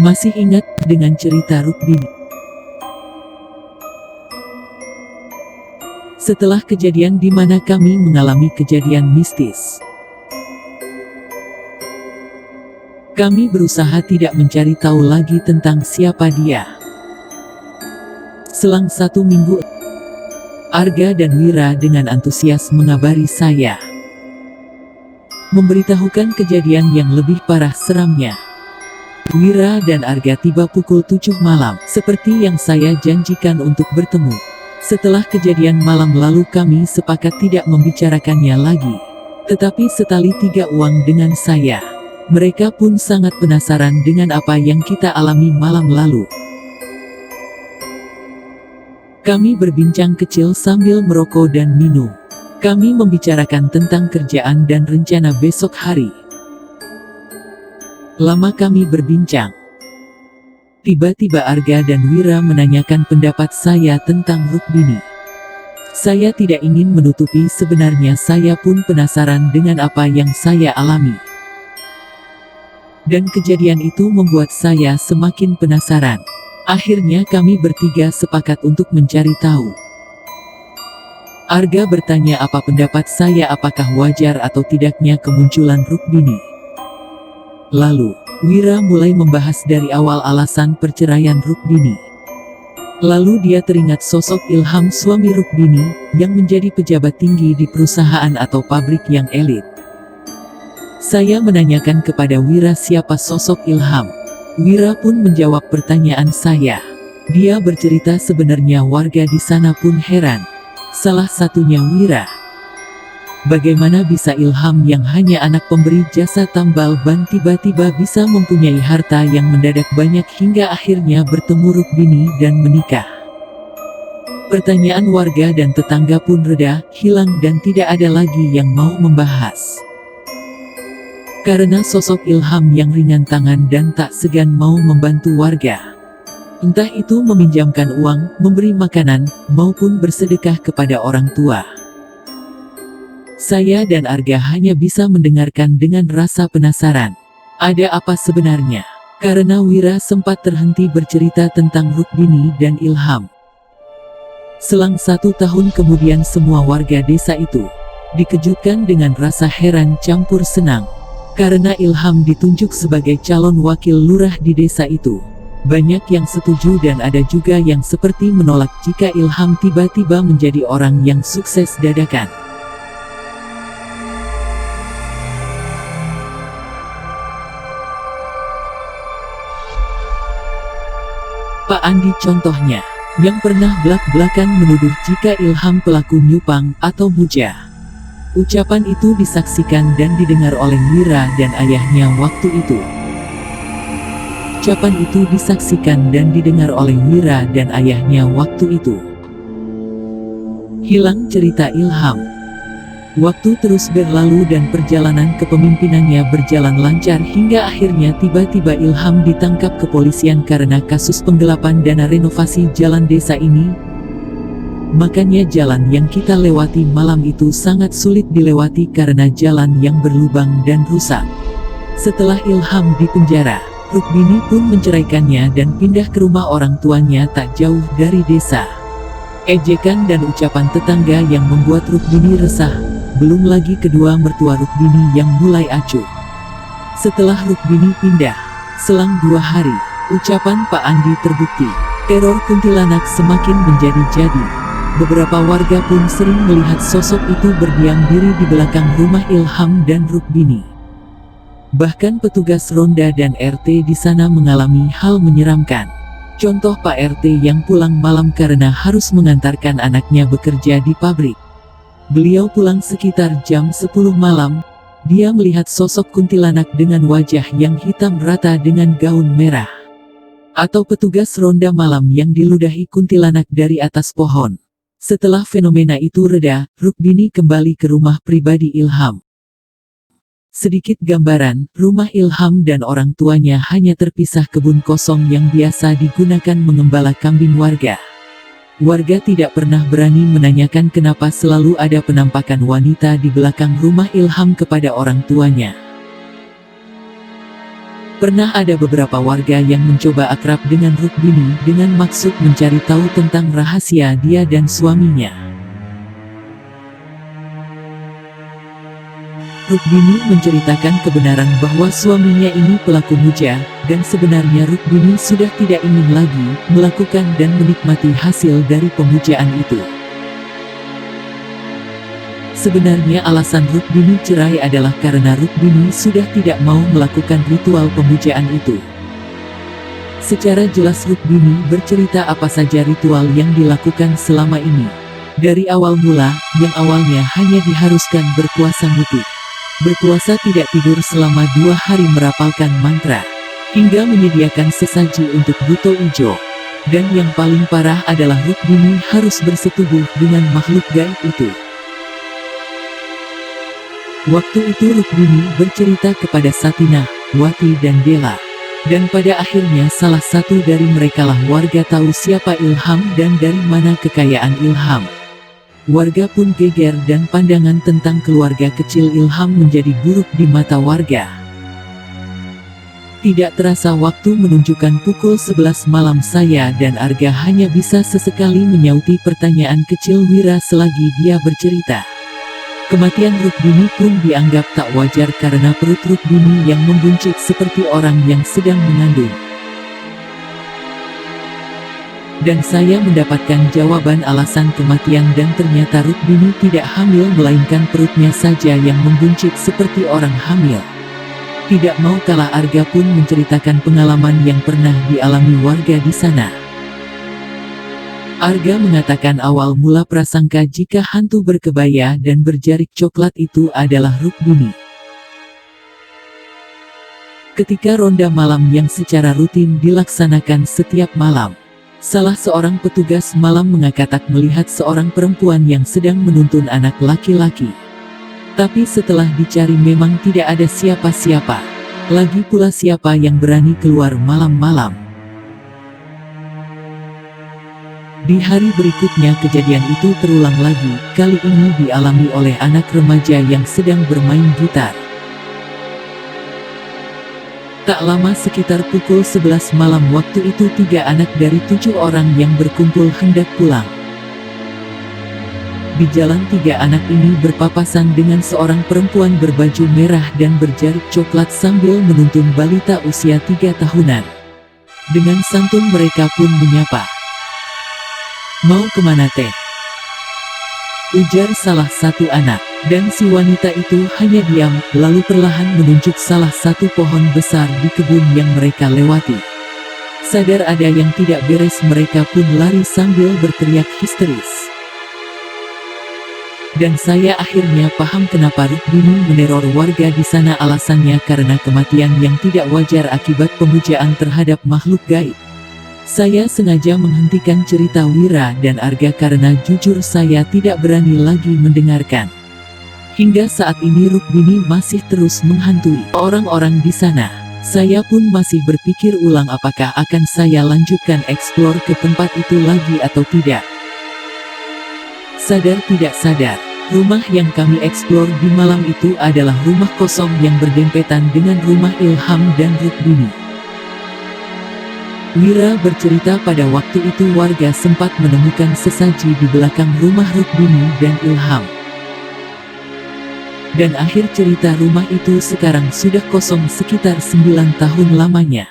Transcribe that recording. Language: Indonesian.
Masih ingat dengan cerita Rukbini? Setelah kejadian di mana kami mengalami kejadian mistis, kami berusaha tidak mencari tahu lagi tentang siapa dia. Selang 1 minggu, Arga dan Wira dengan antusias mengabari saya, memberitahukan kejadian yang lebih parah seramnya. Wira dan Arga tiba pukul 7 malam, seperti yang saya janjikan untuk bertemu. Setelah kejadian malam lalu kami sepakat tidak membicarakannya lagi. Tetapi setali 3 uang dengan saya. Mereka pun sangat penasaran dengan apa yang kita alami malam lalu. Kami berbincang kecil sambil merokok dan minum. Kami membicarakan tentang kerjaan dan rencana besok hari. Lama kami berbincang. Tiba-tiba Arga dan Wira menanyakan pendapat saya tentang Rukbini. Saya tidak ingin menutupi, sebenarnya saya pun penasaran dengan apa yang saya alami. Dan kejadian itu membuat saya semakin penasaran. Akhirnya kami bertiga sepakat untuk mencari tahu. Arga bertanya apa pendapat saya, apakah wajar atau tidaknya kemunculan Rukbini. Lalu, Wira mulai membahas dari awal alasan perceraian Rukbini. Lalu dia teringat sosok Ilham, suami Rukbini, yang menjadi pejabat tinggi di perusahaan atau pabrik yang elit. Saya menanyakan kepada Wira siapa sosok Ilham. Wira pun menjawab pertanyaan saya. Dia bercerita sebenarnya warga di sana pun heran. Salah satunya Wira. Bagaimana bisa Ilham yang hanya anak pemberi jasa tambal ban tiba-tiba bisa mempunyai harta yang mendadak banyak hingga akhirnya bertemu Rukbini dan menikah? Pertanyaan warga dan tetangga pun reda, hilang dan tidak ada lagi yang mau membahas. Karena sosok Ilham yang ringan tangan dan tak segan mau membantu warga. Entah itu meminjamkan uang, memberi makanan, maupun bersedekah kepada orang tua. Saya dan Arga hanya bisa mendengarkan dengan rasa penasaran. Ada apa sebenarnya? Karena Wira sempat terhenti bercerita tentang Rukbini dan Ilham. Selang 1 tahun kemudian semua warga desa itu dikejutkan dengan rasa heran campur senang. Karena Ilham ditunjuk sebagai calon wakil lurah di desa itu. Banyak yang setuju dan ada juga yang seperti menolak jika Ilham tiba-tiba menjadi orang yang sukses dadakan. Pak Andi contohnya, yang pernah belak-belakan menuduh jika Ilham pelaku nyupang atau muja. Ucapan itu disaksikan dan didengar oleh Wira dan ayahnya waktu itu. Ucapan itu disaksikan dan didengar oleh Wira dan ayahnya waktu itu. Hilang cerita Ilham. Waktu terus berlalu dan perjalanan kepemimpinannya berjalan lancar hingga akhirnya tiba-tiba Ilham ditangkap kepolisian karena kasus penggelapan dana renovasi jalan desa ini. Makanya jalan yang kita lewati malam itu sangat sulit dilewati karena jalan yang berlubang dan rusak. Setelah Ilham dipenjara, Rukbini pun menceraikannya dan pindah ke rumah orang tuanya tak jauh dari desa. Ejekan dan ucapan tetangga yang membuat Rukbini resah. Belum lagi kedua mertua Rukbini yang mulai acuh. Setelah Rukbini pindah, selang 2 hari, ucapan Pak Andi terbukti. Teror kuntilanak semakin menjadi-jadi. Beberapa warga pun sering melihat sosok itu berdiam diri di belakang rumah Ilham dan Rukbini. Bahkan petugas ronda dan RT di sana mengalami hal menyeramkan. Contoh Pak RT yang pulang malam karena harus mengantarkan anaknya bekerja di pabrik. Beliau pulang sekitar jam 10 malam. Dia melihat sosok kuntilanak dengan wajah yang hitam rata dengan gaun merah. atau petugas ronda malam yang diludahi kuntilanak dari atas pohon. Setelah fenomena itu reda, Rukbini kembali ke rumah pribadi Ilham. Sedikit gambaran, rumah Ilham dan orang tuanya hanya terpisah kebun kosong yang biasa digunakan mengembala kambing warga. Warga tidak pernah berani menanyakan kenapa selalu ada penampakan wanita di belakang rumah Ilham kepada orang tuanya. Pernah ada beberapa warga yang mencoba akrab dengan Rukbini dengan maksud mencari tahu tentang rahasia dia dan suaminya. Rukbini menceritakan kebenaran bahwa suaminya ini pelaku muja, dan sebenarnya Rukbini sudah tidak ingin lagi melakukan dan menikmati hasil dari pemujaan itu. Sebenarnya alasan Rukbini cerai adalah karena Rukbini sudah tidak mau melakukan ritual pemujaan itu. Secara jelas Rukbini bercerita apa saja ritual yang dilakukan selama ini. Dari awal mula, yang awalnya hanya diharuskan berpuasa mutih. Berpuasa tidak tidur selama 2 hari merapalkan mantra. Hingga menyediakan sesaji untuk buto ijo. Dan yang paling parah adalah Rukbini harus bersetubuh dengan makhluk gaib itu. Waktu itu Rukbini bercerita kepada Satinah, Wati dan Dela. Dan pada akhirnya salah satu dari merekalah warga tahu siapa Ilham dan dari mana kekayaan Ilham. Warga pun geger dan pandangan tentang keluarga kecil Ilham menjadi buruk di mata warga. Tidak terasa waktu menunjukkan pukul 11 malam saya dan Arga hanya bisa sesekali menyauti pertanyaan kecil Wira selagi dia bercerita. Kematian Rukbini pun dianggap tak wajar karena perut Rukbini yang membuncit seperti orang yang sedang mengandung. Dan saya mendapatkan jawaban alasan kematian dan ternyata Rukbini tidak hamil melainkan perutnya saja yang membuncit seperti orang hamil. Tidak mau kalah Arga pun menceritakan pengalaman yang pernah dialami warga di sana. Arga mengatakan awal mula prasangka jika hantu berkebaya dan berjarik coklat itu adalah Rukbini. Ketika ronda malam yang secara rutin dilaksanakan setiap malam, salah seorang petugas malam mengakatak melihat seorang perempuan yang sedang menuntun anak laki-laki. Tapi setelah dicari memang tidak ada siapa-siapa. Lagi pula siapa yang berani keluar malam-malam. Di hari berikutnya kejadian itu terulang lagi, kali ini dialami oleh anak remaja yang sedang bermain gitar. Tak lama sekitar pukul 11 malam waktu itu 3 anak dari 7 orang yang berkumpul hendak pulang. Di jalan 3 anak ini berpapasan dengan seorang perempuan berbaju merah dan berjarik coklat sambil menuntun balita usia 3 tahunan. Dengan santun mereka pun menyapa. "Mau kemana teh?" ujar salah satu anak. Dan si wanita itu hanya diam, lalu perlahan menunjuk salah satu pohon besar di kebun yang mereka lewati. Sadar ada yang tidak beres mereka pun lari sambil berteriak histeris. Dan saya akhirnya paham kenapa Rukbini meneror warga di sana, alasannya karena kematian yang tidak wajar akibat pemujaan terhadap makhluk gaib. Saya sengaja menghentikan cerita Wira dan Arga karena jujur saya tidak berani lagi mendengarkan. Hingga saat ini Rukbini masih terus menghantui orang-orang di sana. Saya pun masih berpikir ulang apakah akan saya lanjutkan eksplor ke tempat itu lagi atau tidak. Sadar tidak sadar, rumah yang kami eksplor di malam itu adalah rumah kosong yang berdempetan dengan rumah Ilham dan Rukbini. Wira bercerita pada waktu itu warga sempat menemukan sesaji di belakang rumah Rukbini dan Ilham. Dan akhir cerita rumah itu sekarang sudah kosong sekitar 9 tahun lamanya.